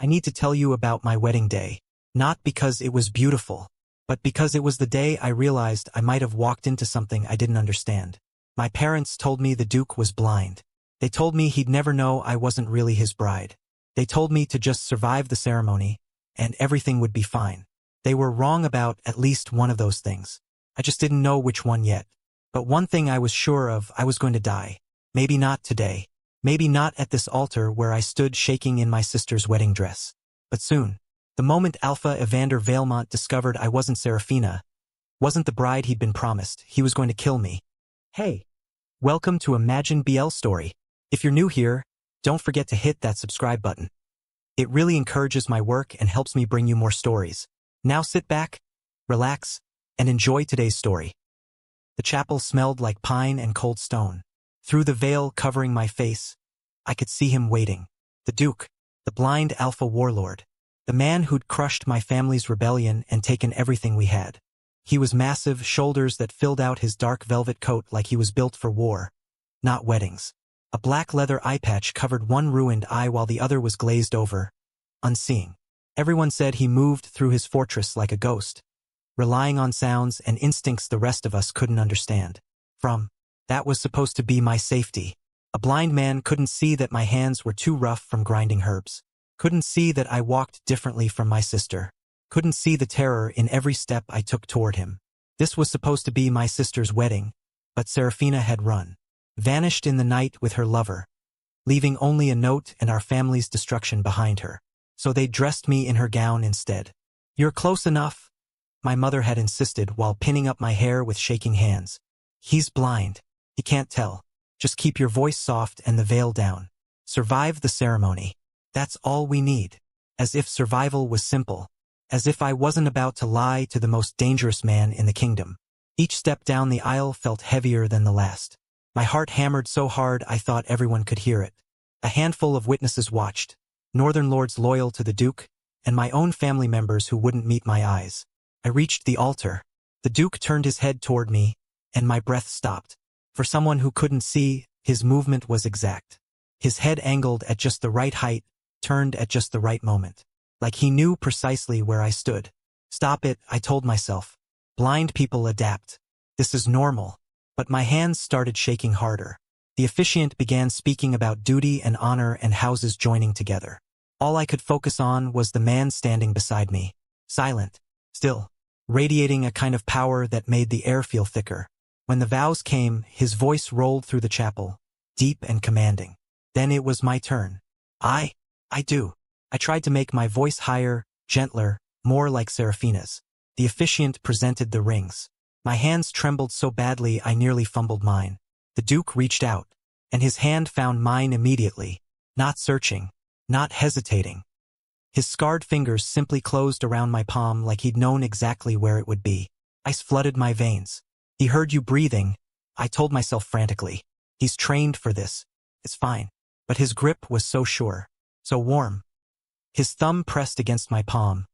I need to tell you about my wedding day. Not because it was beautiful, but because it was the day I realized I might have walked into something I didn't understand. My parents told me the Duke was blind. They told me he'd never know I wasn't really his bride. They told me to just survive the ceremony, and everything would be fine. They were wrong about at least one of those things. I just didn't know which one yet. But one thing I was sure of, I was going to die. Maybe not today. Maybe not at this altar where I stood shaking in my sister's wedding dress. But soon. The moment Duke Evander Valemont discovered I wasn't Seraphina, wasn't the bride he'd been promised, he was going to kill me. Hey. Welcome to Imagine BL Story. If you're new here, don't forget to hit that subscribe button. It really encourages my work and helps me bring you more stories. Now sit back, relax, and enjoy today's story. The chapel smelled like pine and cold stone. Through the veil covering my face, I could see him waiting. The Duke, the blind alpha warlord, the man who'd crushed my family's rebellion and taken everything we had. He was massive, shoulders that filled out his dark velvet coat like he was built for war, not weddings. A black leather eye patch covered one ruined eye while the other was glazed over, unseeing. Everyone said he moved through his fortress like a ghost, relying on sounds and instincts the rest of us couldn't understand. That was supposed to be my safety. A blind man couldn't see that my hands were too rough from grinding herbs. Couldn't see that I walked differently from my sister. Couldn't see the terror in every step I took toward him. This was supposed to be my sister's wedding, but Seraphina had run. Vanished in the night with her lover, leaving only a note and our family's destruction behind her. So they dressed me in her gown instead. You're close enough, my mother had insisted while pinning up my hair with shaking hands. He's blind. He can't tell. Just keep your voice soft and the veil down. Survive the ceremony. That's all we need. As if survival was simple. As if I wasn't about to lie to the most dangerous man in the kingdom. Each step down the aisle felt heavier than the last. My heart hammered so hard I thought everyone could hear it. A handful of witnesses watched. Northern lords loyal to the Duke, and my own family members who wouldn't meet my eyes. I reached the altar. The Duke turned his head toward me, and my breath stopped. For someone who couldn't see, his movement was exact. His head angled at just the right height, turned at just the right moment. Like he knew precisely where I stood. Stop it, I told myself. Blind people adapt. This is normal. But my hands started shaking harder. The officiant began speaking about duty and honor and houses joining together. All I could focus on was the man standing beside me. Silent. Still. Radiating a kind of power that made the air feel thicker. When the vows came, his voice rolled through the chapel, deep and commanding. Then it was my turn. I do. I tried to make my voice higher, gentler, more like Seraphina's. The officiant presented the rings. My hands trembled so badly I nearly fumbled mine. The Duke reached out, and his hand found mine immediately, not searching, not hesitating. His scarred fingers simply closed around my palm like he'd known exactly where it would be. Ice flooded my veins. He heard you breathing, I told myself frantically. He's trained for this. It's fine. But his grip was so sure, so warm. His thumb pressed against my palm.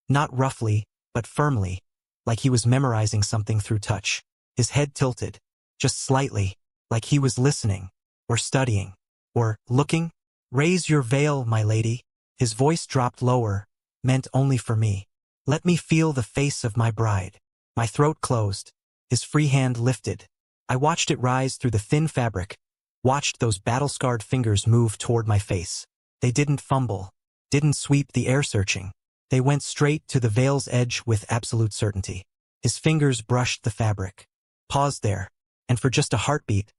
Not roughly, but firmly, like he was memorizing something through touch. His head tilted, just slightly, like he was listening, or studying, or looking. Raise your veil, my lady. His voice dropped lower, meant only for me. Let me feel the face of my bride. My throat closed. His free hand lifted. I watched it rise through the thin fabric, watched those battle-scarred fingers move toward my face. They didn't fumble, didn't sweep the air searching. They went straight to the veil's edge with absolute certainty. His fingers brushed the fabric, paused there, and for just a heartbeat,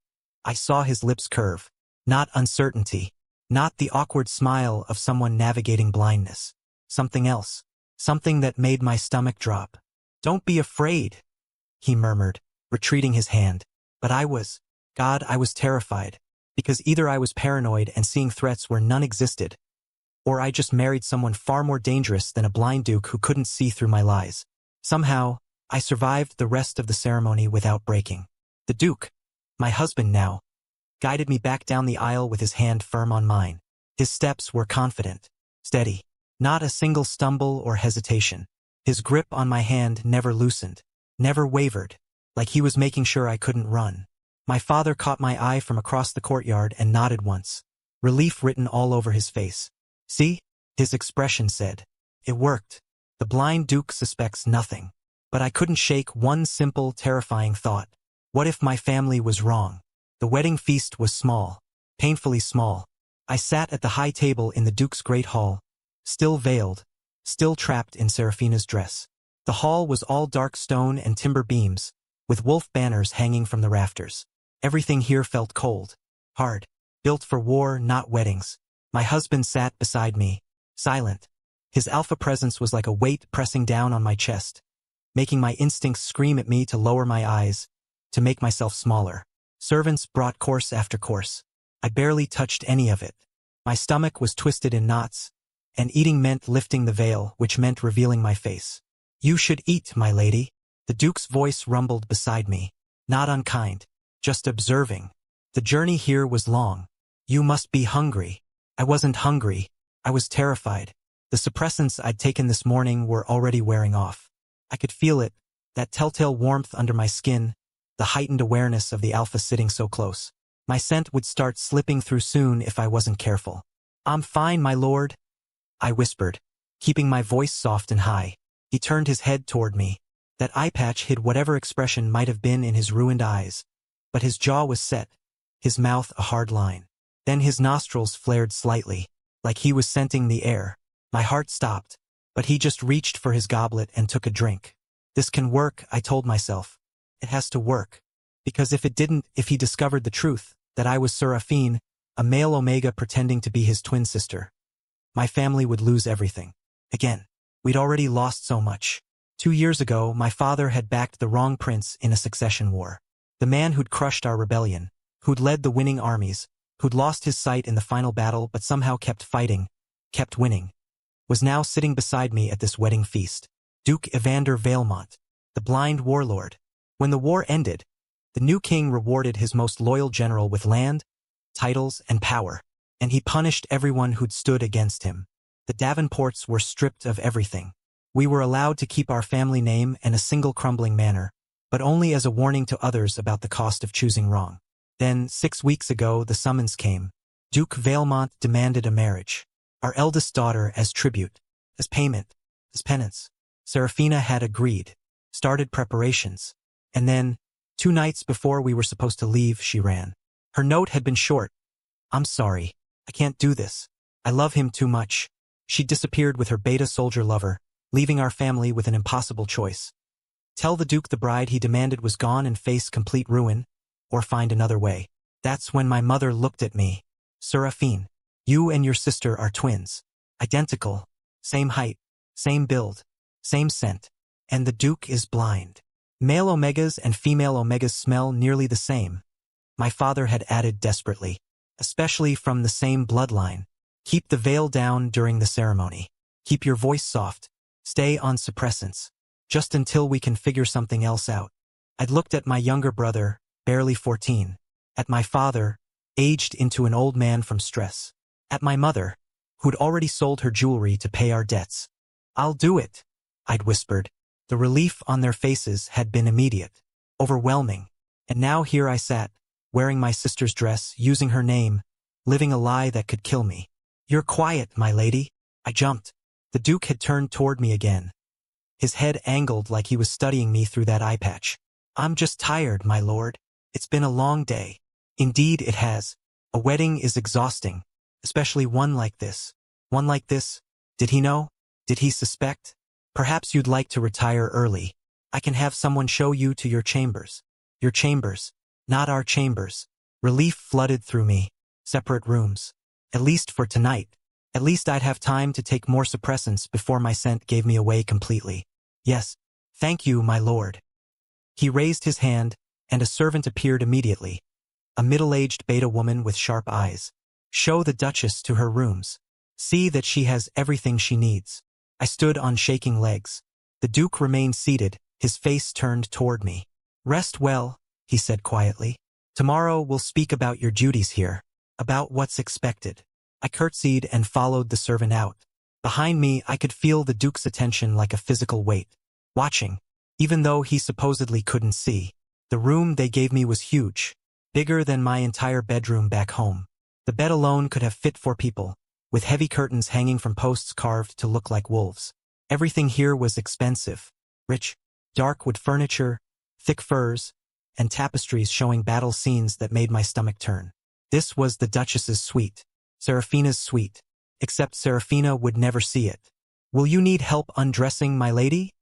I saw his lips curve. Not uncertainty, not the awkward smile of someone navigating blindness. Something else, something that made my stomach drop. Don't be afraid, he murmured, retreating his hand. But I was terrified, because either I was paranoid and seeing threats where none existed, or I just married someone far more dangerous than a blind duke who couldn't see through my lies. Somehow, I survived the rest of the ceremony without breaking. The Duke, my husband now, guided me back down the aisle with his hand firm on mine. His steps were confident, steady, not a single stumble or hesitation. His grip on my hand never loosened, never wavered, like he was making sure I couldn't run. My father caught my eye from across the courtyard and nodded once, relief written all over his face. See? His expression said, "It worked. The blind Duke suspects nothing." But I couldn't shake one simple, terrifying thought. What if my family was wrong? The wedding feast was small, painfully small. I sat at the high table in the Duke's great hall, still veiled, still trapped in Seraphina's dress. The hall was all dark stone and timber beams, with wolf banners hanging from the rafters. Everything here felt cold, hard, built for war, not weddings. My husband sat beside me, silent. His alpha presence was like a weight pressing down on my chest, making my instincts scream at me to lower my eyes, to make myself smaller. Servants brought course after course. I barely touched any of it. My stomach was twisted in knots, and eating meant lifting the veil, which meant revealing my face. "You should eat, my lady." The Duke's voice rumbled beside me, not unkind, just observing. The journey here was long. "You must be hungry." I wasn't hungry. I was terrified. The suppressants I'd taken this morning were already wearing off. I could feel it, that telltale warmth under my skin, the heightened awareness of the alpha sitting so close. My scent would start slipping through soon if I wasn't careful. "I'm fine, my lord," I whispered, keeping my voice soft and high. He turned his head toward me. That eye patch hid whatever expression might have been in his ruined eyes, but his jaw was set, his mouth a hard line. Then his nostrils flared slightly, like he was scenting the air. My heart stopped, but he just reached for his goblet and took a drink. "This can work," I told myself. "It has to work." Because if it didn't, if he discovered the truth, that I was Seraphin, a male Omega pretending to be his twin sister, my family would lose everything. Again. We'd already lost so much. 2 years ago, my father had backed the wrong prince in a succession war. The man who'd crushed our rebellion, who'd led the winning armies, who'd lost his sight in the final battle but somehow kept fighting, kept winning, was now sitting beside me at this wedding feast. Duke Evander Valemont, the blind warlord. When the war ended, the new king rewarded his most loyal general with land, titles, and power, and he punished everyone who'd stood against him. The Davenports were stripped of everything. We were allowed to keep our family name and a single crumbling manor, but only as a warning to others about the cost of choosing wrong. Then, 6 weeks ago, the summons came. Duke Valemont demanded a marriage. Our eldest daughter as tribute, as payment, as penance. Seraphina had agreed, started preparations. And then, 2 nights before we were supposed to leave, she ran. Her note had been short. "I'm sorry. I can't do this. I love him too much." She disappeared with her beta soldier lover, leaving our family with an impossible choice. Tell the Duke the bride he demanded was gone and face complete ruin, or find another way. That's when my mother looked at me. "Seraphin, you and your sister are twins. Identical. Same height, same build, same scent. And the Duke is blind. Male Omegas and female Omegas smell nearly the same." My father had added desperately, "Especially from the same bloodline. Keep the veil down during the ceremony. Keep your voice soft. Stay on suppressants. Just until we can figure something else out." I'd looked at my younger brother, barely 14. At my father, aged into an old man from stress. At my mother, who'd already sold her jewelry to pay our debts. "I'll do it," I'd whispered. The relief on their faces had been immediate, overwhelming. And now here I sat, wearing my sister's dress, using her name, living a lie that could kill me. "You're quiet, my lady." I jumped. The Duke had turned toward me again, his head angled like he was studying me through that eye patch. "I'm just tired, my lord. It's been a long day." Indeed it has. A wedding is exhausting, especially one like this. One like this? Did he know? Did he suspect? "Perhaps you'd like to retire early. I can have someone show you to your chambers." Your chambers, not our chambers. Relief flooded through me. Separate rooms. At least for tonight. At least I'd have time to take more suppressants before my scent gave me away completely. "Yes, thank you, my lord." He raised his hand, and a servant appeared immediately. A middle-aged beta woman with sharp eyes. "Show the Duchess to her rooms. See that she has everything she needs." I stood on shaking legs. The Duke remained seated, his face turned toward me. "Rest well," he said quietly. "Tomorrow we'll speak about your duties here, about what's expected." I curtsied and followed the servant out. Behind me, I could feel the Duke's attention like a physical weight, watching, even though he supposedly couldn't see. The room they gave me was huge, bigger than my entire bedroom back home. The bed alone could have fit 4 people, with heavy curtains hanging from posts carved to look like wolves. Everything here was expensive, rich, dark wood furniture, thick furs, and tapestries showing battle scenes that made my stomach turn. This was the Duchess's suite, Seraphina's suite, except Seraphina would never see it. "Will you need help undressing, my lady?"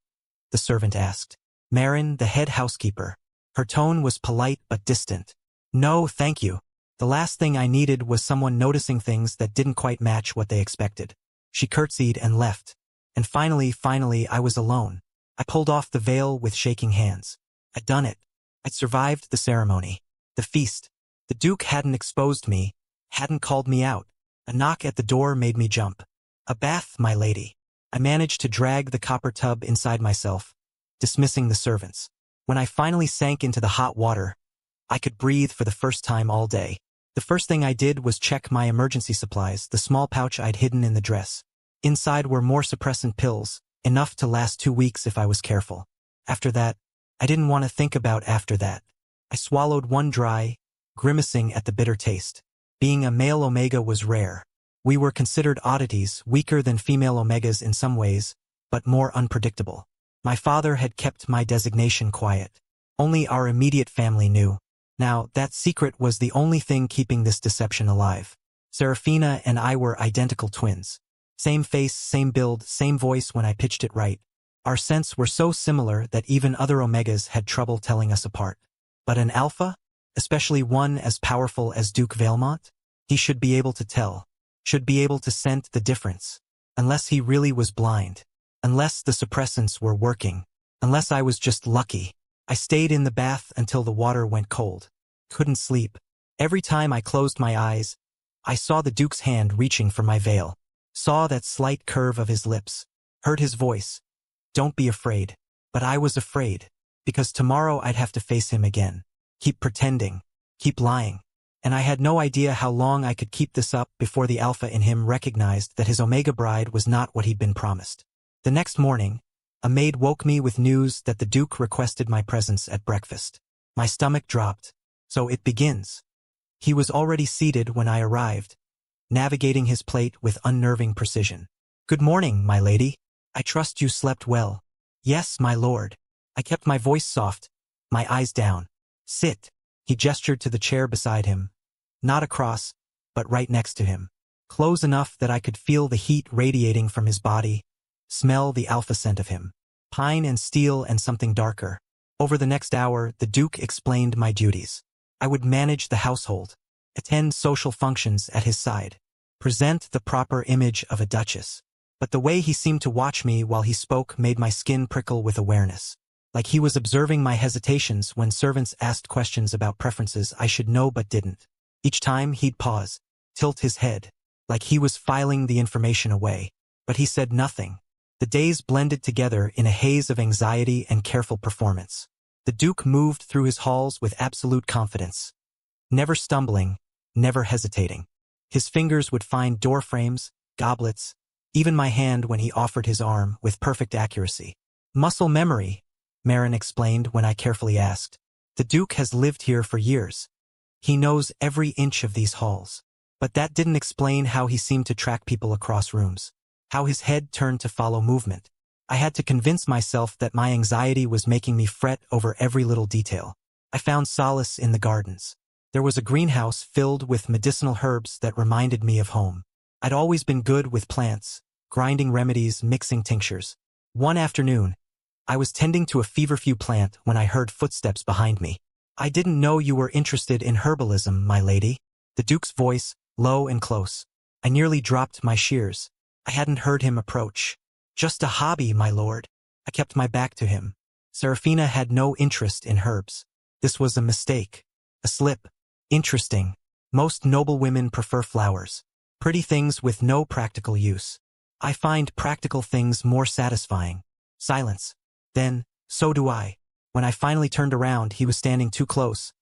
the servant asked. Marin, the head housekeeper. Her tone was polite but distant. "No, thank you. The last thing I needed was someone noticing things that didn't quite match what they expected." She curtsied and left. And finally, I was alone. I pulled off the veil with shaking hands. I'd done it. I'd survived the ceremony. The feast. The Duke hadn't exposed me, hadn't called me out. A knock at the door made me jump. "A bath, my lady." I managed to drag the copper tub inside myself, dismissing the servants. When I finally sank into the hot water, I could breathe for the first time all day. The first thing I did was check my emergency supplies, the small pouch I'd hidden in the dress. Inside were more suppressant pills, enough to last 2 weeks if I was careful. After that, I didn't want to think about after that. I swallowed one dry, grimacing at the bitter taste. Being a male Omega was rare. We were considered oddities, weaker than female Omegas in some ways, but more unpredictable. My father had kept my designation quiet. Only our immediate family knew. Now, that secret was the only thing keeping this deception alive. Seraphina and I were identical twins. Same face, same build, same voice when I pitched it right. Our scents were so similar that even other Omegas had trouble telling us apart. But an alpha? Especially one as powerful as Duke Valmont? He should be able to tell. Should be able to scent the difference. Unless he really was blind. Unless the suppressants were working. Unless I was just lucky. I stayed in the bath until the water went cold. Couldn't sleep. Every time I closed my eyes, I saw the Duke's hand reaching for my veil. Saw that slight curve of his lips. Heard his voice. "Don't be afraid." But I was afraid. Because tomorrow I'd have to face him again. Keep pretending. Keep lying. And I had no idea how long I could keep this up before the alpha in him recognized that his Omega bride was not what he'd been promised. The next morning, a maid woke me with news that the Duke requested my presence at breakfast. My stomach dropped. So it begins. He was already seated when I arrived, navigating his plate with unnerving precision. "Good morning, my lady. I trust you slept well." "Yes, my lord." I kept my voice soft, my eyes down. "Sit." He gestured to the chair beside him. Not across, but right next to him. Close enough that I could feel the heat radiating from his body, smell the alpha scent of him. Pine and steel and something darker. Over the next hour, the Duke explained my duties. I would manage the household, attend social functions at his side, present the proper image of a duchess. But the way he seemed to watch me while he spoke made my skin prickle with awareness. Like he was observing my hesitations when servants asked questions about preferences I should know but didn't. Each time he'd pause, tilt his head, like he was filing the information away. But he said nothing. The days blended together in a haze of anxiety and careful performance. The Duke moved through his halls with absolute confidence. Never stumbling, never hesitating. His fingers would find door frames, goblets, even my hand when he offered his arm with perfect accuracy. "Muscle memory," Marin explained when I carefully asked. "The Duke has lived here for years. He knows every inch of these halls." But that didn't explain how he seemed to track people across rooms. How his head turned to follow movement. I had to convince myself that my anxiety was making me fret over every little detail. I found solace in the gardens. There was a greenhouse filled with medicinal herbs that reminded me of home. I'd always been good with plants, grinding remedies, mixing tinctures. One afternoon, I was tending to a feverfew plant when I heard footsteps behind me. "I didn't know you were interested in herbalism, my lady." The Duke's voice, low and close. I nearly dropped my shears. I hadn't heard him approach. "Just a hobby, my lord." I kept my back to him. Seraphina had no interest in herbs. This was a mistake. A slip. Interesting. Most noble women prefer flowers. Pretty things with no practical use. I find practical things more satisfying. Silence. Then, "So do I." When I finally turned around, he was standing too close.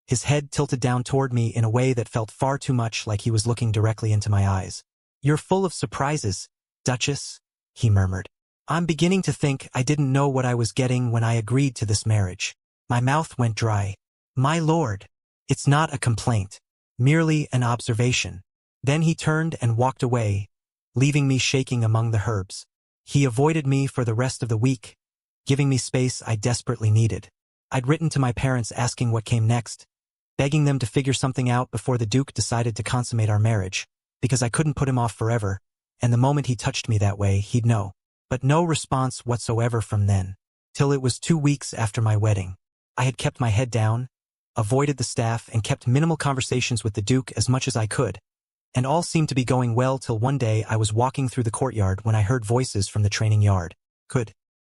His head tilted down toward me in a way that felt far too much like he was looking directly into my eyes. "You're full of surprises, Duchess," he murmured. "I'm beginning to think I didn't know what I was getting when I agreed to this marriage." My mouth went dry. "My lord, it's not a complaint. Merely an observation." Then he turned and walked away, leaving me shaking among the herbs. He avoided me for the rest of the week, giving me space I desperately needed. I'd written to my parents asking what came next, begging them to figure something out before the Duke decided to consummate our marriage, because I couldn't put him off forever, and the moment he touched me that way, he'd know. But no response whatsoever from then, till it was 2 weeks after my wedding. I had kept my head down, avoided the staff, and kept minimal conversations with the Duke as much as I could, and all seemed to be going well till one day I was walking through the courtyard when I heard voices from the training yard.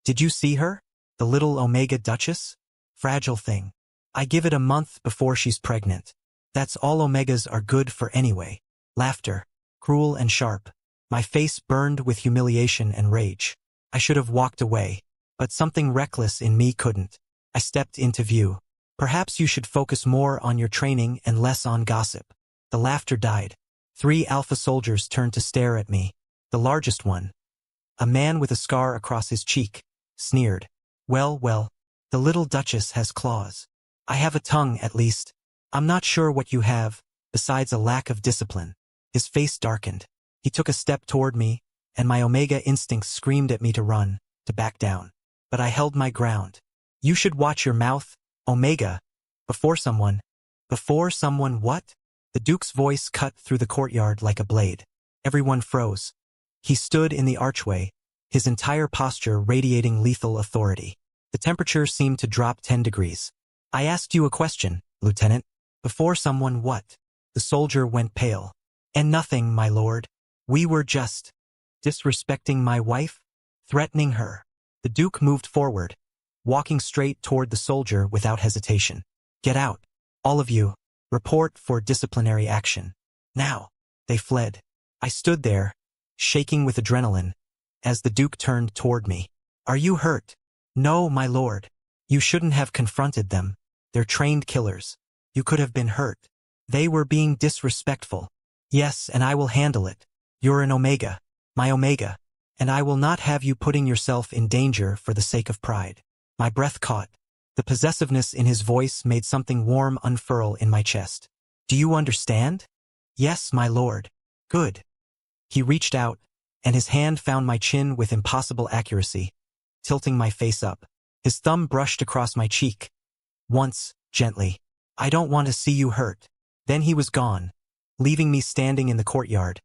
Did you see her? The little Omega Duchess? Fragile thing. I give it a month before she's pregnant. That's all Omegas are good for anyway. Laughter. Cruel and sharp. My face burned with humiliation and rage. I should have walked away, but something reckless in me couldn't. I stepped into view. Perhaps you should focus more on your training and less on gossip. The laughter died. 3 alpha soldiers turned to stare at me. The largest one, a man with a scar across his cheek, sneered. Well, the little Duchess has claws. I have a tongue, at least. I'm not sure what you have, besides a lack of discipline. His face darkened. He took a step toward me, and my Omega instincts screamed at me to run, to back down. But I held my ground. You should watch your mouth, Omega. Before someone what? The Duke's voice cut through the courtyard like a blade. Everyone froze. He stood in the archway, his entire posture radiating lethal authority. The temperature seemed to drop 10 degrees. I asked you a question, Lieutenant. Before someone what? The soldier went pale. And nothing, my lord. We were just disrespecting my wife, threatening her. The Duke moved forward, walking straight toward the soldier without hesitation. Get out, all of you. Report for disciplinary action. Now. They fled. I stood there, shaking with adrenaline, as the Duke turned toward me. Are you hurt? No, my lord. You shouldn't have confronted them. They're trained killers. You could have been hurt. They were being disrespectful. Yes, and I will handle it. You're an Omega, my Omega, and I will not have you putting yourself in danger for the sake of pride. My breath caught. The possessiveness in his voice made something warm unfurl in my chest. Do you understand? Yes, my lord. Good. He reached out, and his hand found my chin with impossible accuracy, tilting my face up. His thumb brushed across my cheek. Once, gently. I don't want to see you hurt. Then he was gone, leaving me standing in the courtyard,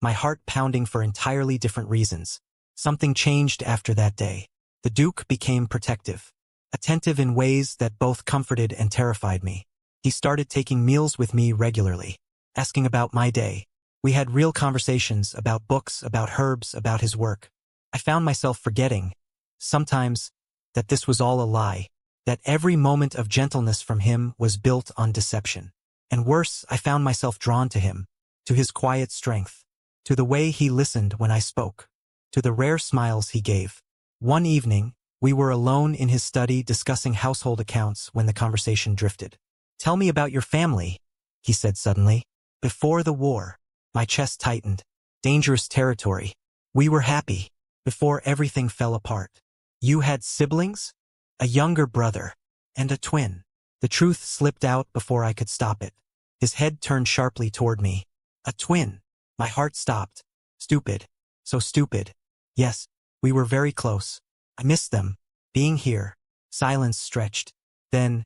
my heart pounding for entirely different reasons. Something changed after that day. The Duke became protective, attentive in ways that both comforted and terrified me. He started taking meals with me regularly, asking about my day. We had real conversations about books, about herbs, about his work. I found myself forgetting, sometimes, that this was all a lie, that every moment of gentleness from him was built on deception. And worse, I found myself drawn to him, to his quiet strength, to the way he listened when I spoke, to the rare smiles he gave. One evening, we were alone in his study discussing household accounts when the conversation drifted. Tell me about your family, he said suddenly. Before the war. My chest tightened. Dangerous territory. We were happy, before everything fell apart. You had siblings? A younger brother, and a twin. The truth slipped out before I could stop it. His head turned sharply toward me. A twin. My heart stopped. Stupid. So stupid. Yes, we were very close. I missed them. Being here. Silence stretched. Then,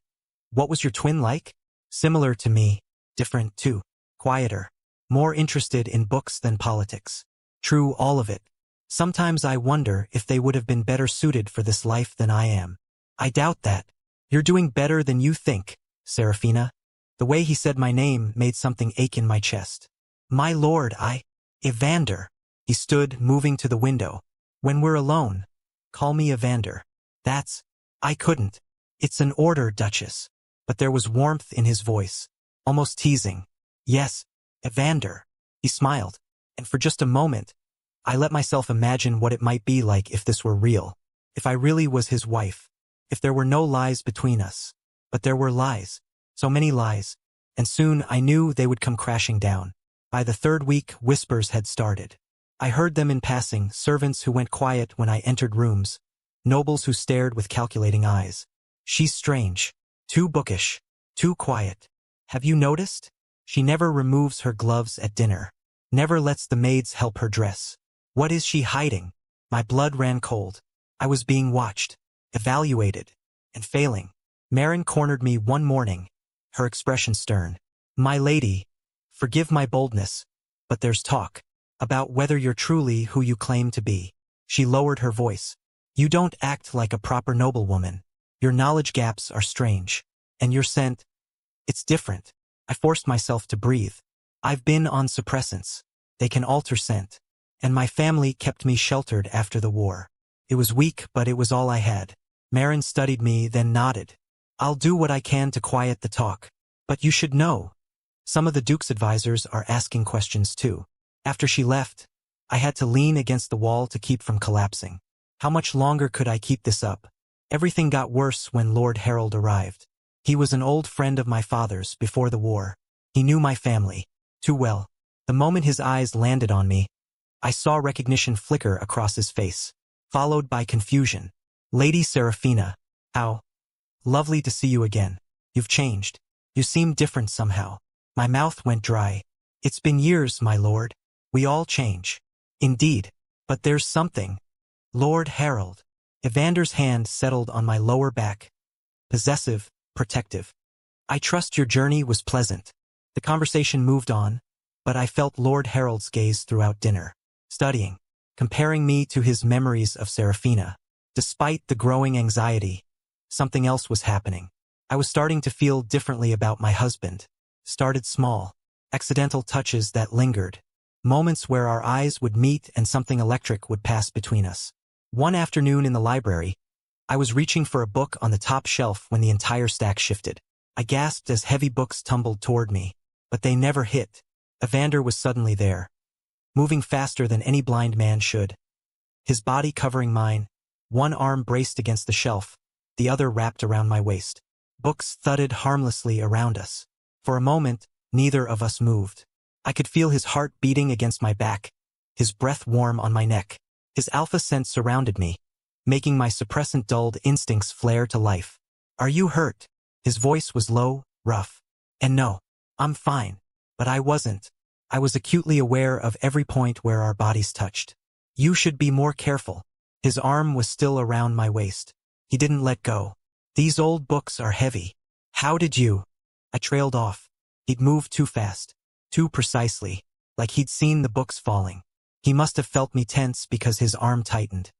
what was your twin like? Similar to me. Different, too. Quieter. More interested in books than politics. True, all of it. Sometimes I wonder if they would have been better suited for this life than I am. I doubt that. You're doing better than you think, Seraphina. The way he said my name made something ache in my chest. My lord, Evander. He stood, moving to the window. When we're alone, call me Evander. I couldn't. It's an order, Duchess. But there was warmth in his voice, almost teasing. Yes, Evander. He smiled, and for just a moment, I let myself imagine what it might be like if this were real, if I really was his wife, if there were no lies between us. But there were lies, so many lies, and soon I knew they would come crashing down. By the 3rd week, whispers had started. I heard them in passing, servants who went quiet when I entered rooms, nobles who stared with calculating eyes. She's strange, too bookish, too quiet. Have you noticed? She never removes her gloves at dinner. Never lets the maids help her dress. What is she hiding? My blood ran cold. I was being watched, evaluated, and failing. Marin cornered me one morning, her expression stern. My lady, forgive my boldness, but there's talk about whether you're truly who you claim to be. She lowered her voice. You don't act like a proper noblewoman. Your knowledge gaps are strange. And your scent, it's different. I forced myself to breathe. I've been on suppressants. They can alter scent. And my family kept me sheltered after the war. It was weak, but it was all I had. Marin studied me, then nodded. I'll do what I can to quiet the talk. But you should know. Some of the Duke's advisors are asking questions too. After she left, I had to lean against the wall to keep from collapsing. How much longer could I keep this up? Everything got worse when Lord Harold arrived. He was an old friend of my father's before the war. He knew my family too well. The moment his eyes landed on me, I saw recognition flicker across his face, followed by confusion. Lady Seraphina, how lovely to see you again. You've changed. You seem different somehow. My mouth went dry. It's been years, my lord. We all change. Indeed. But there's something. Lord Harold. Evander's hand settled on my lower back. Possessive, protective. I trust your journey was pleasant. The conversation moved on, but I felt Lord Harold's gaze throughout dinner, studying, comparing me to his memories of Seraphina. Despite the growing anxiety, something else was happening. I was starting to feel differently about my husband. Started small, accidental touches that lingered. Moments where our eyes would meet and something electric would pass between us. One afternoon in the library, I was reaching for a book on the top shelf when the entire stack shifted. I gasped as heavy books tumbled toward me, but they never hit. Evander was suddenly there, moving faster than any blind man should. His body covering mine, one arm braced against the shelf, the other wrapped around my waist. Books thudded harmlessly around us. For a moment, neither of us moved. I could feel his heart beating against my back, his breath warm on my neck. His alpha scent surrounded me, making my suppressant-dulled instincts flare to life. Are you hurt? His voice was low, rough. And no, I'm fine. But I wasn't. I was acutely aware of every point where our bodies touched. You should be more careful. His arm was still around my waist. He didn't let go. These old books are heavy. How did you? I trailed off. He'd moved too fast, too precisely, like he'd seen the books falling. He must have felt me tense because his arm tightened.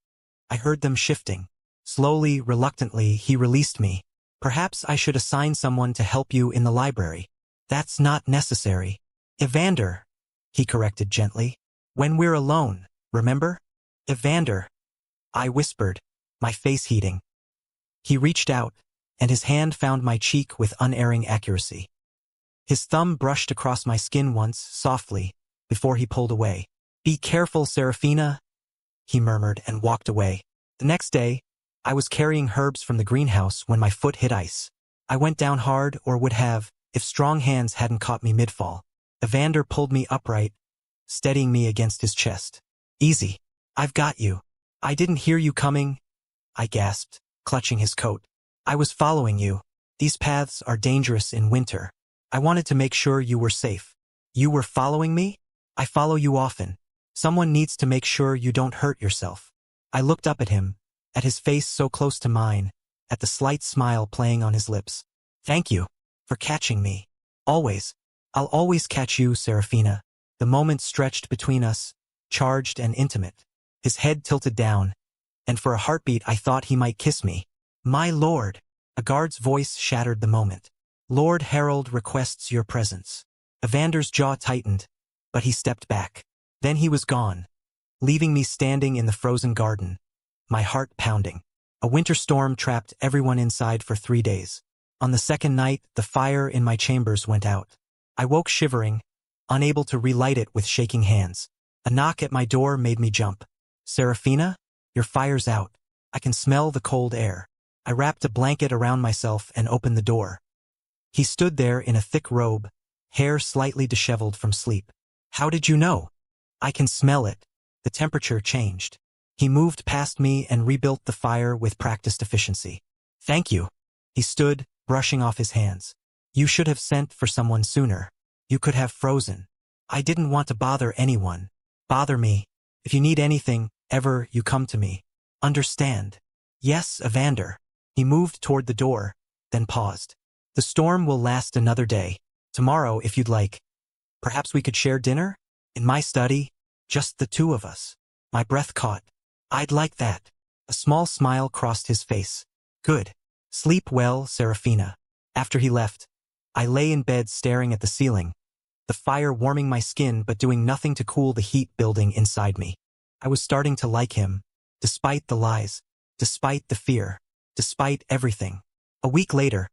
I heard them shifting. Slowly, reluctantly, he released me. Perhaps I should assign someone to help you in the library. That's not necessary. Evander, he corrected gently. When we're alone, remember? Evander, I whispered, my face heating. He reached out, and his hand found my cheek with unerring accuracy. His thumb brushed across my skin once, softly, before he pulled away. Be careful, Seraphina, he murmured and walked away. The next day, I was carrying herbs from the greenhouse when my foot hit ice. I went down hard, or would have, if strong hands hadn't caught me mid-fall. Evander pulled me upright, steadying me against his chest. Easy. I've got you. I didn't hear you coming, I gasped, clutching his coat. I was following you. These paths are dangerous in winter. I wanted to make sure you were safe. You were following me? I follow you often. Someone needs to make sure you don't hurt yourself. I looked up at him, at his face so close to mine, at the slight smile playing on his lips. Thank you for catching me. Always. I'll always catch you, Seraphina. The moment stretched between us, charged and intimate. His head tilted down, and for a heartbeat I thought he might kiss me. My lord, a guard's voice shattered the moment. Lord Harold requests your presence. Evander's jaw tightened, but he stepped back. Then he was gone, leaving me standing in the frozen garden, my heart pounding. A winter storm trapped everyone inside for 3 days. On the second night, the fire in my chambers went out. I woke shivering, unable to relight it with shaking hands. A knock at my door made me jump. Seraphina, your fire's out. I can smell the cold air. I wrapped a blanket around myself and opened the door. He stood there in a thick robe, hair slightly disheveled from sleep. How did you know? I can smell it. The temperature changed. He moved past me and rebuilt the fire with practiced efficiency. Thank you. He stood, brushing off his hands. You should have sent for someone sooner. You could have frozen. I didn't want to bother anyone. Bother me. If you need anything, ever, you come to me. Understand? Yes, Evander. He moved toward the door, then paused. The storm will last another day. Tomorrow, if you'd like. Perhaps we could share dinner? In my study? Just the two of us. My breath caught. I'd like that. A small smile crossed his face. Good. Sleep well, Seraphina. After he left, I lay in bed staring at the ceiling, the fire warming my skin but doing nothing to cool the heat building inside me. I was starting to like him, despite the lies, despite the fear, despite everything. A week later,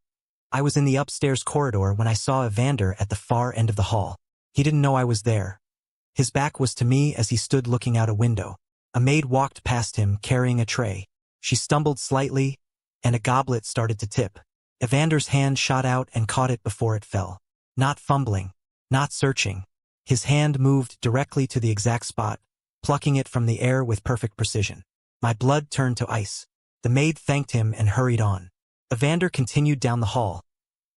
I was in the upstairs corridor when I saw Evander at the far end of the hall. He didn't know I was there. His back was to me as he stood looking out a window. A maid walked past him carrying a tray. She stumbled slightly, and a goblet started to tip. Evander's hand shot out and caught it before it fell. Not fumbling, not searching. His hand moved directly to the exact spot, plucking it from the air with perfect precision. My blood turned to ice. The maid thanked him and hurried on. Evander continued down the hall,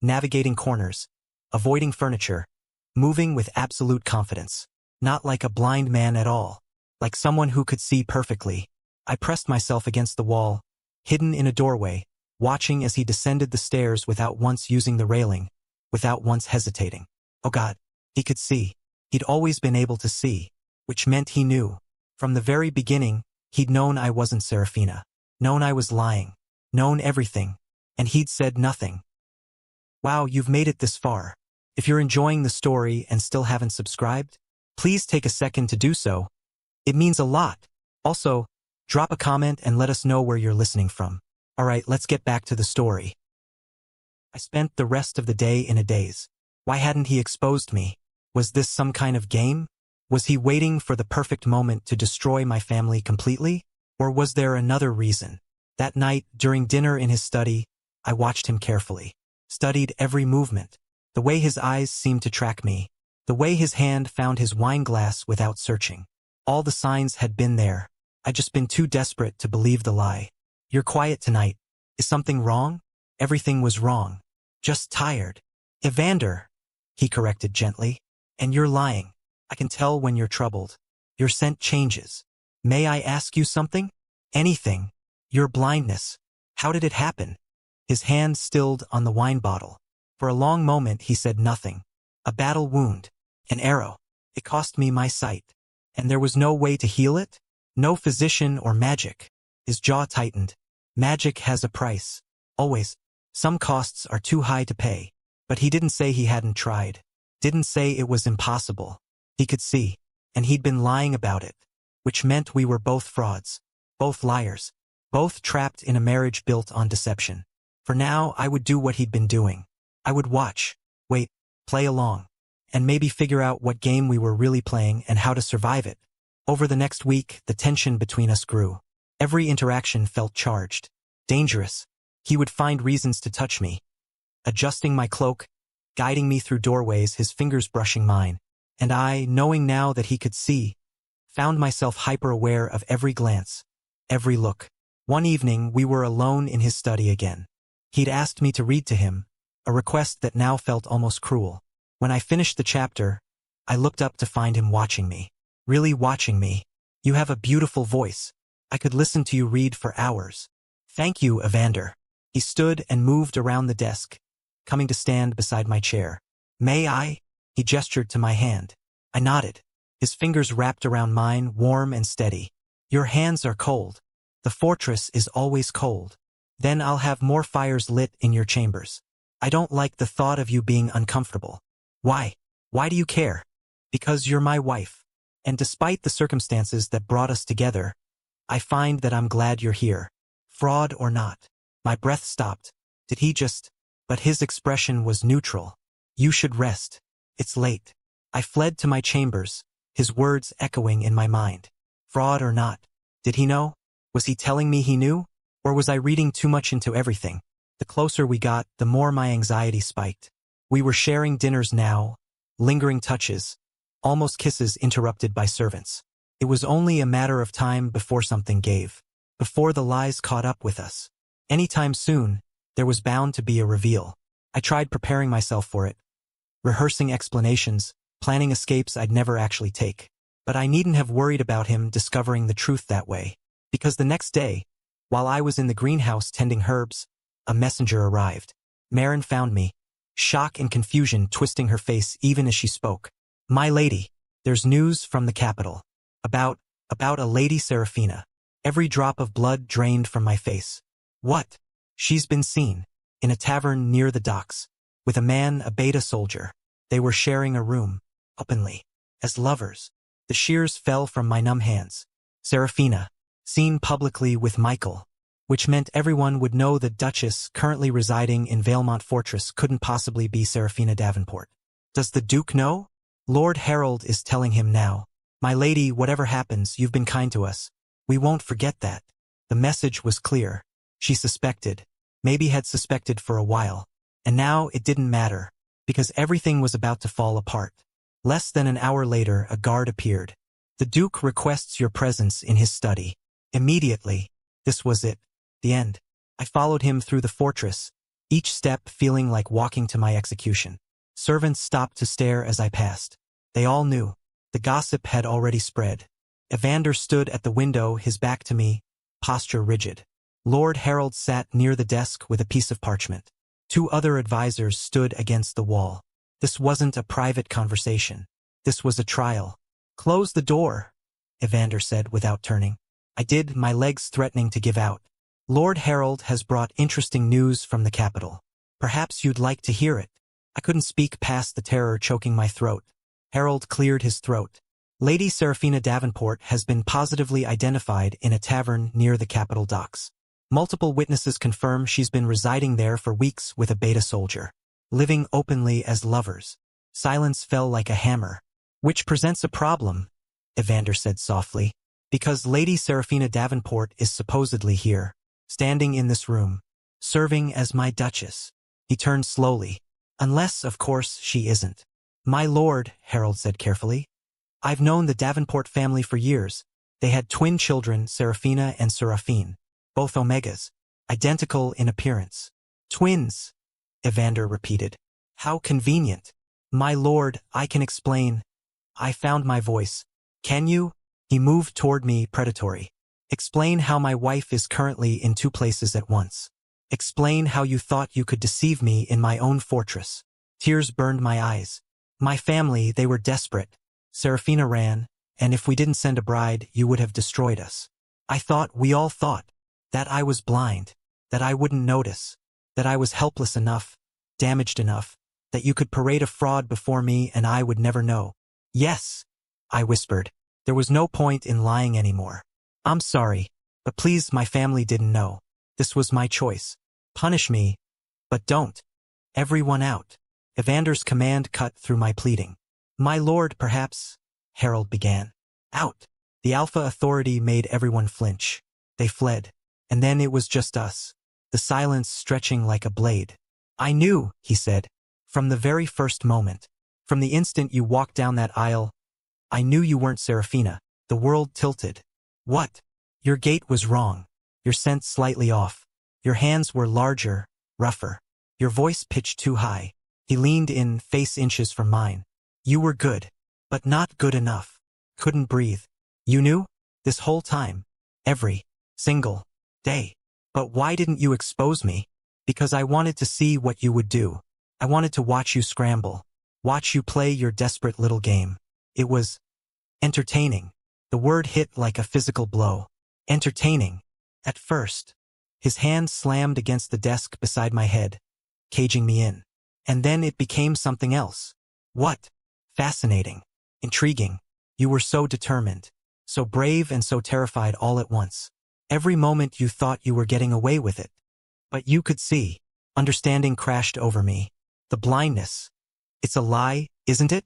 navigating corners, avoiding furniture, moving with absolute confidence. Not like a blind man at all, like someone who could see perfectly. I pressed myself against the wall, hidden in a doorway, watching as he descended the stairs without once using the railing, without once hesitating. Oh God, he could see. He'd always been able to see, which meant he knew. From the very beginning, he'd known I wasn't Seraphina, known I was lying, known everything, and he'd said nothing. Wow, you've made it this far. If you're enjoying the story and still haven't subscribed, please take a second to do so. It means a lot. Also, drop a comment and let us know where you're listening from. Alright, let's get back to the story. I spent the rest of the day in a daze. Why hadn't he exposed me? Was this some kind of game? Was he waiting for the perfect moment to destroy my family completely? Or was there another reason? That night, during dinner in his study, I watched him carefully. Studied every movement. The way his eyes seemed to track me. The way his hand found his wine glass without searching. All the signs had been there. I'd just been too desperate to believe the lie. You're quiet tonight. Is something wrong? Everything was wrong. Just tired. Evander, he corrected gently. And you're lying. I can tell when you're troubled. Your scent changes. May I ask you something? Anything. Your blindness. How did it happen? His hand stilled on the wine bottle. For a long moment he said nothing. A battle wound. An arrow. It cost me my sight. And there was no way to heal it? No physician or magic. His jaw tightened. Magic has a price. Always. Some costs are too high to pay. But he didn't say he hadn't tried. Didn't say it was impossible. He could see. And he'd been lying about it. Which meant we were both frauds. Both liars. Both trapped in a marriage built on deception. For now, I would do what he'd been doing. I would watch. Wait. Play along. And maybe figure out what game we were really playing and how to survive it. Over the next week, the tension between us grew. Every interaction felt charged. Dangerous. He would find reasons to touch me. Adjusting my cloak, guiding me through doorways, his fingers brushing mine. And I, knowing now that he could see, found myself hyper-aware of every glance, every look. One evening, we were alone in his study again. He'd asked me to read to him, a request that now felt almost cruel. When I finished the chapter, I looked up to find him watching me. Really watching me. You have a beautiful voice. I could listen to you read for hours. Thank you, Evander. He stood and moved around the desk, coming to stand beside my chair. May I? He gestured to my hand. I nodded. His fingers wrapped around mine, warm and steady. Your hands are cold. The fortress is always cold. Then I'll have more fires lit in your chambers. I don't like the thought of you being uncomfortable. Why? Why do you care? Because you're my wife. And despite the circumstances that brought us together, I find that I'm glad you're here. Fraud or not. My breath stopped. Did he just... But his expression was neutral. You should rest. It's late. I fled to my chambers, his words echoing in my mind. Fraud or not. Did he know? Was he telling me he knew? Or was I reading too much into everything? The closer we got, the more my anxiety spiked. We were sharing dinners now, lingering touches, almost kisses interrupted by servants. It was only a matter of time before something gave, before the lies caught up with us. Anytime soon, there was bound to be a reveal. I tried preparing myself for it, rehearsing explanations, planning escapes I'd never actually take. But I needn't have worried about him discovering the truth that way. Because the next day, while I was in the greenhouse tending herbs, a messenger arrived. Marin found me, shock and confusion twisting her face even as she spoke. My lady, there's news from the capital. About a lady Seraphina. Every drop of blood drained from my face. What? She's been seen. In a tavern near the docks. With a man, a beta soldier. They were sharing a room. Openly. As lovers. The shears fell from my numb hands. Seraphina. Seen publicly with Michael. Which meant everyone would know the Duchess currently residing in Valemont Fortress couldn't possibly be Seraphina Davenport. Does the Duke know? Lord Harold is telling him now. My lady, whatever happens, you've been kind to us. We won't forget that. The message was clear. She suspected. Maybe had suspected for a while. And now it didn't matter. Because everything was about to fall apart. Less than an hour later, a guard appeared. The Duke requests your presence in his study. Immediately. This was it. The end. I followed him through the fortress, each step feeling like walking to my execution. Servants stopped to stare as I passed. They all knew. The gossip had already spread. Evander stood at the window, his back to me, posture rigid. Lord Harold sat near the desk with a piece of parchment. 2 other advisors stood against the wall. This wasn't a private conversation. This was a trial. Close the door, Evander said without turning. I did, my legs threatening to give out. Lord Harold has brought interesting news from the capital. Perhaps you'd like to hear it. I couldn't speak past the terror choking my throat. Harold cleared his throat. Lady Seraphina Davenport has been positively identified in a tavern near the capital docks. Multiple witnesses confirm she's been residing there for weeks with a beta soldier. Living openly as lovers. Silence fell like a hammer. Which presents a problem, Evander said softly. Because Lady Seraphina Davenport is supposedly here. Standing in this room. Serving as my Duchess. He turned slowly. Unless, of course, she isn't. My lord, Harold said carefully. I've known the Davenport family for years. They had twin children, Seraphina and Seraphin. Both Omegas. Identical in appearance. Twins, Evander repeated. How convenient. My lord, I can explain. I found my voice. Can you? He moved toward me, predatory. Explain how my wife is currently in 2 places at once. Explain how you thought you could deceive me in my own fortress. Tears burned my eyes. My family, they were desperate. Seraphina ran, and if we didn't send a bride, you would have destroyed us. We all thought, that I was blind, that I wouldn't notice, that I was helpless enough, damaged enough, that you could parade a fraud before me and I would never know. Yes, I whispered. There was no point in lying anymore. I'm sorry, but please, my family didn't know. This was my choice. Punish me, but don't. Everyone out. Evander's command cut through my pleading. My lord, perhaps, Harold began. Out. The Alpha Authority made everyone flinch. They fled. And then it was just us. The silence stretching like a blade. I knew, he said. From the very first moment. From the instant you walked down that aisle. I knew you weren't Seraphina. The world tilted. What? Your gait was wrong. Your scent slightly off. Your hands were larger, rougher. Your voice pitched too high. He leaned in, face inches from mine. You were good, but not good enough. Couldn't breathe. You knew? This whole time. Every single day. But why didn't you expose me? Because I wanted to see what you would do. I wanted to watch you scramble. Watch you play your desperate little game. It was entertaining. The word hit like a physical blow. Entertaining. At first. His hand slammed against the desk beside my head, caging me in. And then it became something else. What? Fascinating. Intriguing. You were so determined. So brave and so terrified all at once. Every moment you thought you were getting away with it. But you could see. Understanding crashed over me. The blindness. It's a lie, isn't it?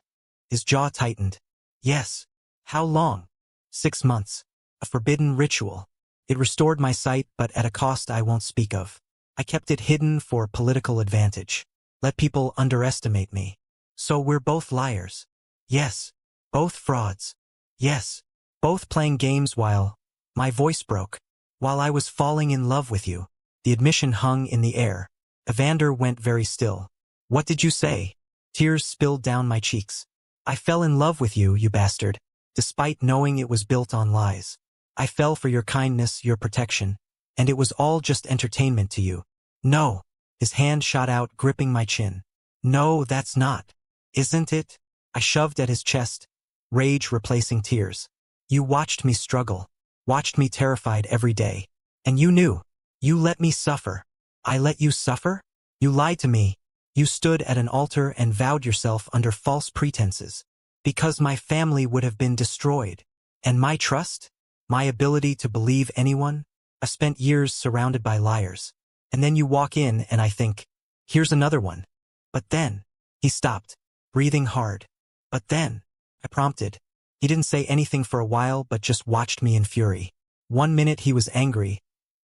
His jaw tightened. Yes. How long? 6 months. A forbidden ritual. It restored my sight, but at a cost I won't speak of. I kept it hidden for political advantage. Let people underestimate me. So we're both liars. Yes. Both frauds. Yes. Both playing games while my voice broke. While I was falling in love with you. The admission hung in the air. Evander went very still. What did you say? Tears spilled down my cheeks. I fell in love with you, you bastard, despite knowing it was built on lies. I fell for your kindness, your protection, and it was all just entertainment to you. No. His hand shot out, gripping my chin. No, that's not. Isn't it? I shoved at his chest, rage replacing tears. You watched me struggle, watched me terrified every day. And you knew. You let me suffer. I let you suffer? You lied to me. You stood at an altar and vowed yourself under false pretenses. Because my family would have been destroyed. And my trust? My ability to believe anyone? I spent years surrounded by liars. And then you walk in and I think, here's another one. But then, he stopped, breathing hard. But then, I prompted. He didn't say anything for a while but just watched me in fury. 1 minute he was angry,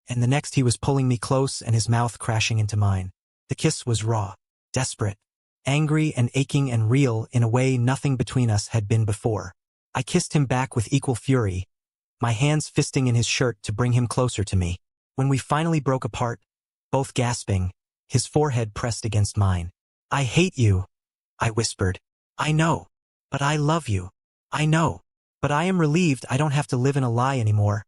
and the next he was pulling me close and his mouth crashing into mine. The kiss was raw, desperate, angry and aching and real in a way nothing between us had been before. I kissed him back with equal fury, my hands fisting in his shirt to bring him closer to me. When we finally broke apart, both gasping, his forehead pressed against mine. I hate you, I whispered. I know, but I love you. I know, but I am relieved I don't have to live in a lie anymore.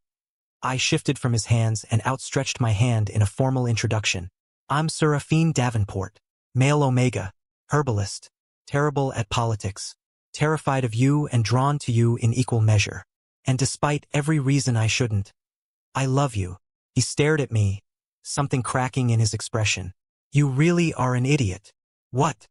I shifted from his hands and outstretched my hand in a formal introduction. I'm Seraphin Davenport, male Omega, herbalist, terrible at politics, terrified of you and drawn to you in equal measure. And despite every reason I shouldn't, I love you. He stared at me, something cracking in his expression. You really are an idiot. What?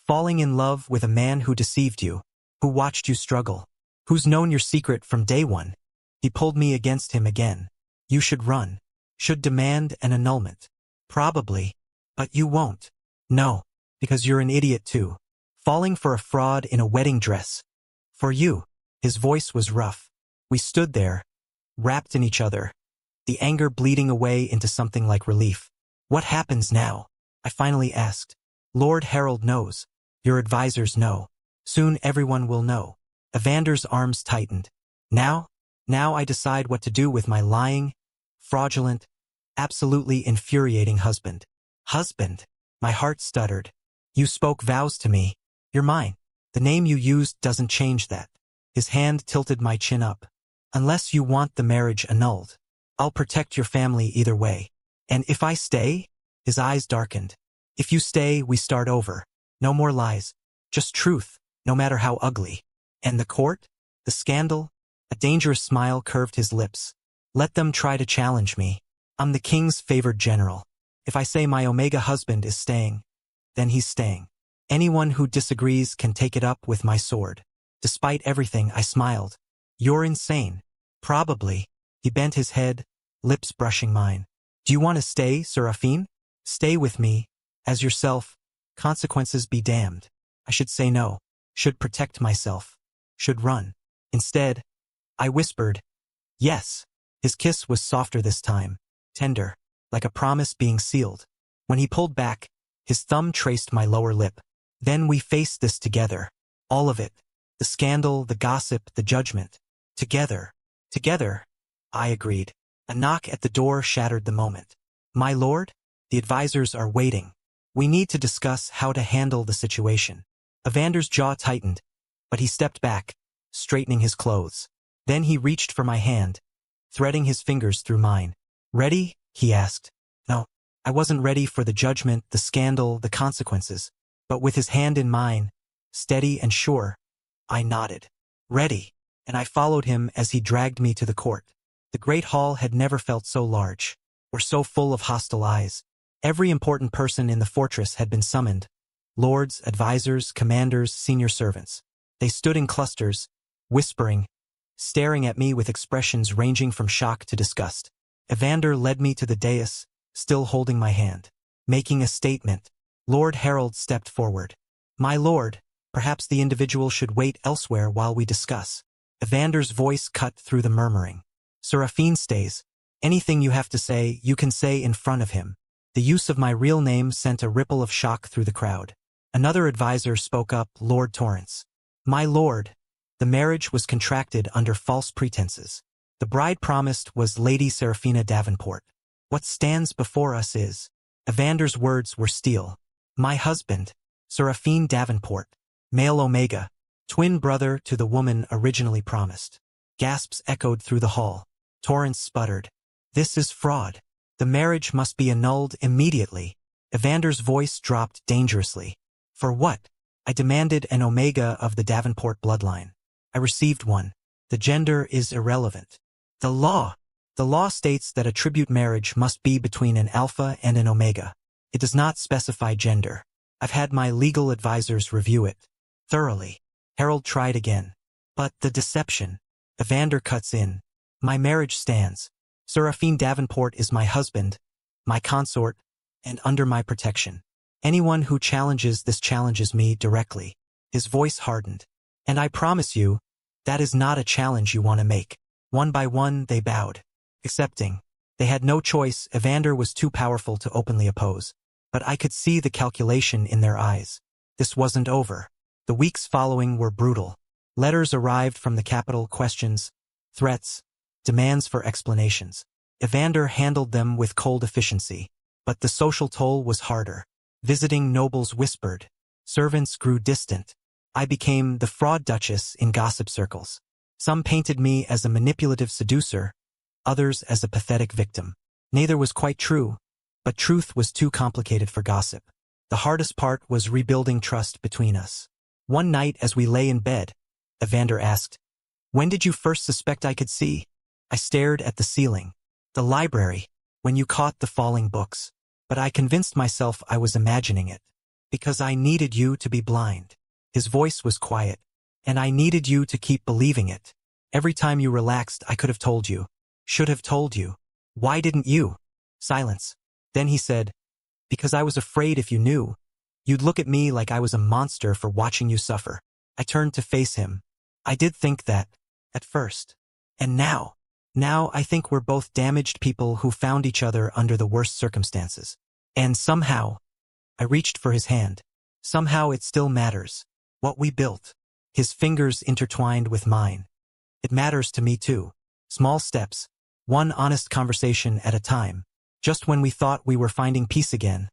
Falling in love with a man who deceived you, who watched you struggle, who's known your secret from day one. He pulled me against him again. You should run, should demand an annulment. Probably, but you won't. No, because you're an idiot too. Falling for a fraud in a wedding dress. For you. His voice was rough. We stood there, wrapped in each other, the anger bleeding away into something like relief. What happens now? I finally asked. Lord Harold knows. Your advisors know. Soon everyone will know. Evander's arms tightened. Now I decide what to do with my lying, fraudulent, absolutely infuriating husband. Husband? My heart stuttered. You spoke vows to me. You're mine. The name you used doesn't change that. His hand tilted my chin up. Unless you want the marriage annulled, I'll protect your family either way. And if I stay? His eyes darkened. If you stay, we start over. No more lies. Just truth, no matter how ugly. And the court? The scandal? A dangerous smile curved his lips. Let them try to challenge me. I'm the king's favored general. If I say my Omega husband is staying, then he's staying. Anyone who disagrees can take it up with my sword. Despite everything, I smiled. You're insane. Probably. He bent his head, lips brushing mine. Do you want to stay, Seraphin? Stay with me, as yourself. Consequences be damned. I should say no. Should protect myself. Should run. Instead, I whispered, yes. His kiss was softer this time, tender, like a promise being sealed. When he pulled back, his thumb traced my lower lip. Then we faced this together. All of it. The scandal, the gossip, the judgment. Together. Together. I agreed. A knock at the door shattered the moment. My lord? The advisors are waiting. We need to discuss how to handle the situation. Evander's jaw tightened, but he stepped back, straightening his clothes. Then he reached for my hand, threading his fingers through mine. Ready? He asked. No, I wasn't ready for the judgment, the scandal, the consequences. But with his hand in mine, steady and sure, I nodded. Ready. And I followed him as he dragged me to the court. The great hall had never felt so large, or so full of hostile eyes. Every important person in the fortress had been summoned. Lords, advisors, commanders, senior servants. They stood in clusters, whispering, staring at me with expressions ranging from shock to disgust. Evander led me to the dais, still holding my hand. Making a statement, Lord Harold stepped forward. My lord, perhaps the individual should wait elsewhere while we discuss. Evander's voice cut through the murmuring. Seraphin stays. Anything you have to say, you can say in front of him. The use of my real name sent a ripple of shock through the crowd. Another advisor spoke up, Lord Torrance. My lord, the marriage was contracted under false pretenses. The bride promised was Lady Seraphina Davenport. What stands before us is. Evander's words were steel. My husband, Seraphin Davenport, male Omega, Twin brother to the woman originally promised. Gasps echoed through the hall. Torrance sputtered. This is fraud. The marriage must be annulled immediately. Evander's voice dropped dangerously. For what? I demanded an Omega of the Davenport bloodline. I received one. The gender is irrelevant. The law states that a tribute marriage must be between an Alpha and an Omega. It does not specify gender. I've had my legal advisors review it thoroughly. Harold tried again. But the deception. Evander cuts in. My marriage stands. Seraphine Davenport is my husband, my consort, and under my protection. Anyone who challenges this challenges me directly. His voice hardened. And I promise you, that is not a challenge you want to make. One by one they bowed, accepting. They had no choice. Evander was too powerful to openly oppose. But I could see the calculation in their eyes. This wasn't over. The weeks following were brutal. Letters arrived from the capital, questions, threats, demands for explanations. Evander handled them with cold efficiency. But the social toll was harder. Visiting nobles whispered. Servants grew distant. I became the fraud duchess in gossip circles. Some painted me as a manipulative seducer, others as a pathetic victim. Neither was quite true, but truth was too complicated for gossip. The hardest part was rebuilding trust between us. One night as we lay in bed, Evander asked, "When did you first suspect I could see?" I stared at the ceiling. "The library, when you caught the falling books. But I convinced myself I was imagining it. Because I needed you to be blind." His voice was quiet. "And I needed you to keep believing it. Every time you relaxed, I could have told you. Should have told you. Why didn't you?" Silence. Then he said, "Because I was afraid if you knew, you'd look at me like I was a monster for watching you suffer." I turned to face him. I did think that, at first. And now I think we're both damaged people who found each other under the worst circumstances. And somehow, I reached for his hand. Somehow it still matters. What we built. His fingers intertwined with mine. It matters to me too. Small steps. One honest conversation at a time. Just when we thought we were finding peace again,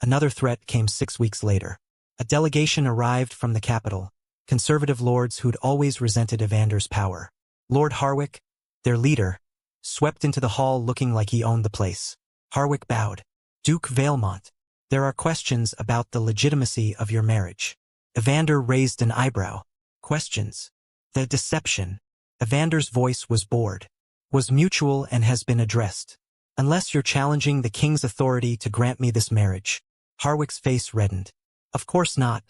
another threat came 6 weeks later. A delegation arrived from the capital. Conservative lords who'd always resented Evander's power. Lord Harwick, their leader, swept into the hall looking like he owned the place. Harwick bowed. "Duke Valemont, there are questions about the legitimacy of your marriage." Evander raised an eyebrow. "Questions? The deception." Evander's voice was bored. "Was mutual and has been addressed. Unless you're challenging the king's authority to grant me this marriage." Harwick's face reddened. "Of course not.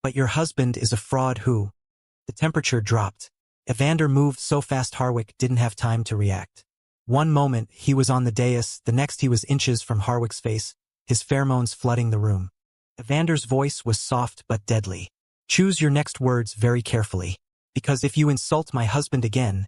But your husband is a fraud who—" The temperature dropped. Evander moved so fast Harwick didn't have time to react. One moment he was on the dais, the next he was inches from Harwick's face, his pheromones flooding the room. Evander's voice was soft but deadly. "Choose your next words very carefully. Because if you insult my husband again,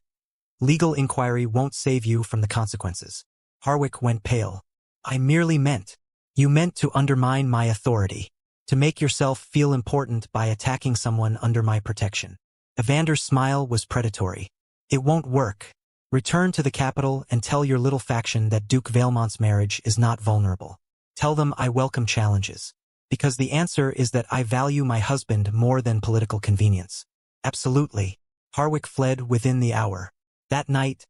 legal inquiry won't save you from the consequences." Harwick went pale. "I merely meant. You meant to undermine my authority. To make yourself feel important by attacking someone under my protection." Evander's smile was predatory. "It won't work. Return to the capital and tell your little faction that Duke Valemont's marriage is not vulnerable. Tell them I welcome challenges. Because the answer is that I value my husband more than political convenience." "Absolutely." Harwick fled within the hour. That night,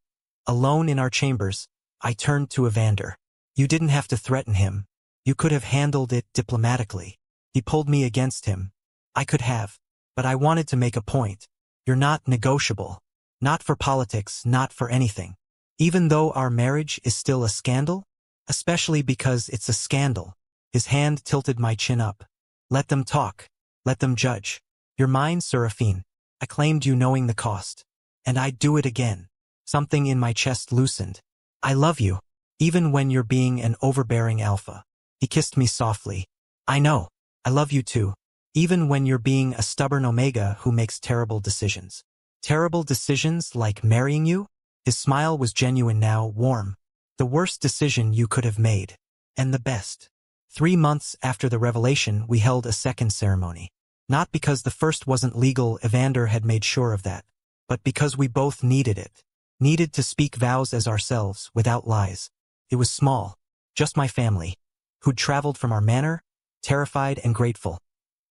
alone in our chambers, I turned to Evander. "You didn't have to threaten him. You could have handled it diplomatically." He pulled me against him. "I could have. But I wanted to make a point. You're not negotiable. Not for politics, not for anything. Even though our marriage is still a scandal? Especially because it's a scandal." His hand tilted my chin up. "Let them talk. Let them judge. You're mine, Seraphine. I claimed you knowing the cost. And I'd do it again." Something in my chest loosened. "I love you. Even when you're being an overbearing alpha." He kissed me softly. "I know. I love you too. Even when you're being a stubborn Omega who makes terrible decisions." "Terrible decisions like marrying you?" His smile was genuine now, warm. "The worst decision you could have made. And the best." 3 months after the revelation, we held a second ceremony. Not because the first wasn't legal, Evander had made sure of that, but because we both needed it. Needed to speak vows as ourselves, without lies. It was small. Just my family, who'd traveled from our manor, terrified and grateful,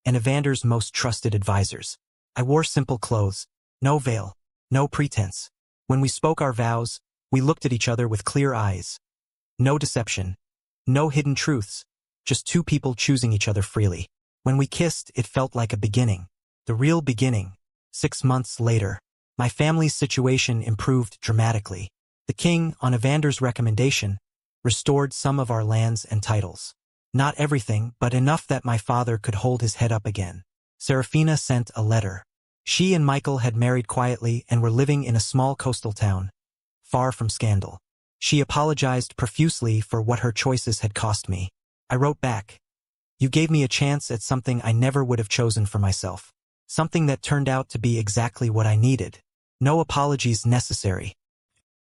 and Evander's most trusted advisors. I wore simple clothes, no veil, no pretense. When we spoke our vows, we looked at each other with clear eyes. No deception, no hidden truths, just two people choosing each other freely. When we kissed, it felt like a beginning. The real beginning. 6 months later, my family's situation improved dramatically. The king, on Evander's recommendation, restored some of our lands and titles. Not everything, but enough that my father could hold his head up again. Seraphina sent a letter. She and Michael had married quietly and were living in a small coastal town, far from scandal. She apologized profusely for what her choices had cost me. I wrote back, "You gave me a chance at something I never would have chosen for myself. Something that turned out to be exactly what I needed. No apologies necessary."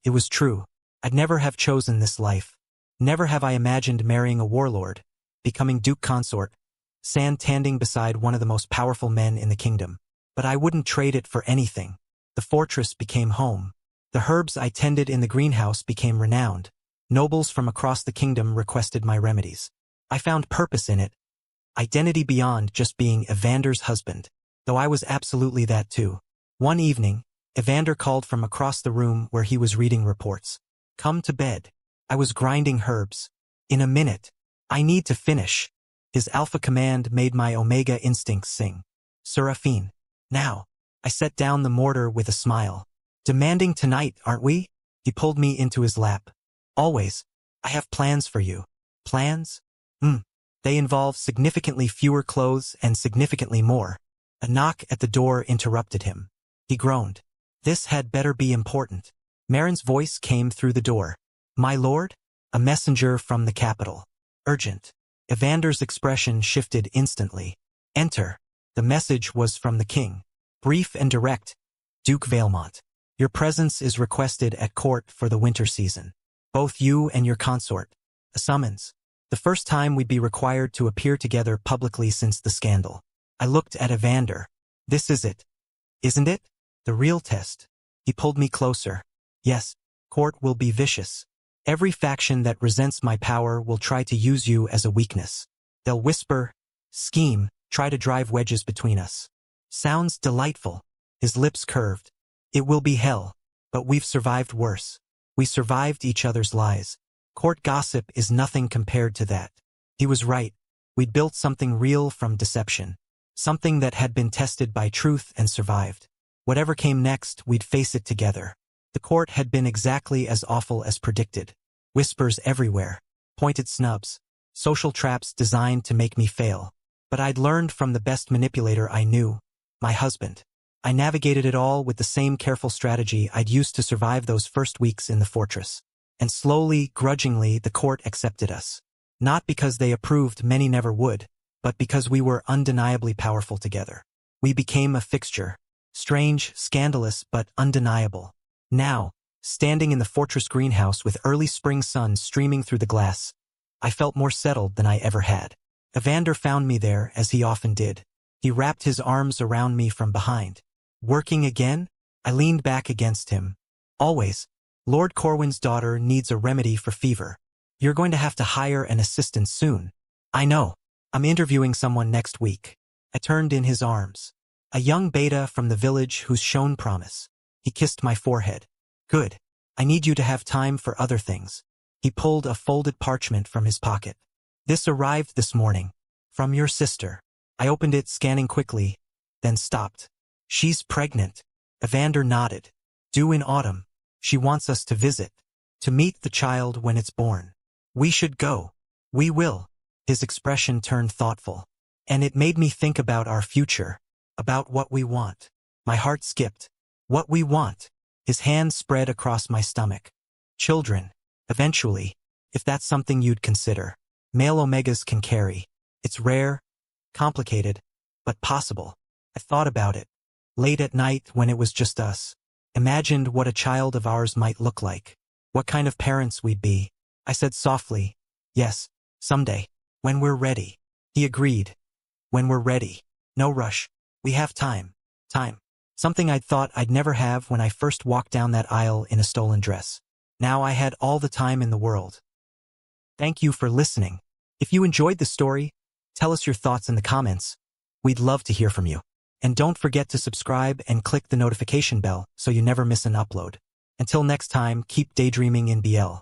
It was true. I'd never have chosen this life. Never have I imagined marrying a warlord, becoming Duke consort, standing beside one of the most powerful men in the kingdom. But I wouldn't trade it for anything. The fortress became home. The herbs I tended in the greenhouse became renowned. Nobles from across the kingdom requested my remedies. I found purpose in it. Identity beyond just being Evander's husband. Though I was absolutely that too. One evening, Evander called from across the room where he was reading reports. "Come to bed." I was grinding herbs. "In a minute. I need to finish." His alpha command made my Omega instincts sing. "Seraphin. Now." I set down the mortar with a smile. "Demanding tonight, aren't we?" He pulled me into his lap. "Always. I have plans for you." "Plans?" They involve significantly fewer clothes and significantly more." A knock at the door interrupted him. He groaned. This had better be important. Marin's voice came through the door. "My lord?" "A messenger from the capital. Urgent." Evander's expression shifted instantly. "Enter." The message was from the king. Brief and direct. "Duke Valmont. Your presence is requested at court for the winter season. Both you and your consort." A summons. The first time we'd be required to appear together publicly since the scandal. I looked at Evander. "This is it. Isn't it? The real test." He pulled me closer. "Yes. Court will be vicious. Every faction that resents my power will try to use you as a weakness. They'll whisper, scheme, try to drive wedges between us." "Sounds delightful." His lips curved. "It will be hell. But we've survived worse. We survived each other's lies. Court gossip is nothing compared to that." He was right. We'd built something real from deception. Something that had been tested by truth and survived. Whatever came next, we'd face it together. The court had been exactly as awful as predicted. Whispers everywhere. Pointed snubs. Social traps designed to make me fail. But I'd learned from the best manipulator I knew. My husband. I navigated it all with the same careful strategy I'd used to survive those first weeks in the fortress. And slowly, grudgingly, the court accepted us. Not because they approved, many never would, but because we were undeniably powerful together. We became a fixture. Strange, scandalous, but undeniable. Now, standing in the fortress greenhouse with early spring sun streaming through the glass, I felt more settled than I ever had. Evander found me there, as he often did. He wrapped his arms around me from behind. "Working again?" I leaned back against him. "Always. Lord Corwin's daughter needs a remedy for fever. You're going to have to hire an assistant soon." "I know. I'm interviewing someone next week." I turned in his arms. A young beta from the village who's shown promise. He kissed my forehead. "Good. I need you to have time for other things." He pulled a folded parchment from his pocket. "This arrived this morning. From your sister." I opened it, scanning quickly, then stopped. "She's pregnant." Evander nodded. "Due in autumn. She wants us to visit. To meet the child when it's born. We should go." "We will." His expression turned thoughtful. "And it made me think about our future. About what we want." My heart skipped. "What we want." His hand spread across my stomach. "Children. Eventually. If that's something you'd consider. Male Omegas can carry. It's rare, complicated, but possible." I thought about it. Late at night when it was just us. Imagined what a child of ours might look like. What kind of parents we'd be. I said softly, "Yes, someday. When we're ready." He agreed. "When we're ready. No rush. We have time." Time. Something I'd thought I'd never have when I first walked down that aisle in a stolen dress. Now I had all the time in the world. Thank you for listening. If you enjoyed the story, tell us your thoughts in the comments. We'd love to hear from you. And don't forget to subscribe and click the notification bell so you never miss an upload. Until next time, keep daydreaming in BL.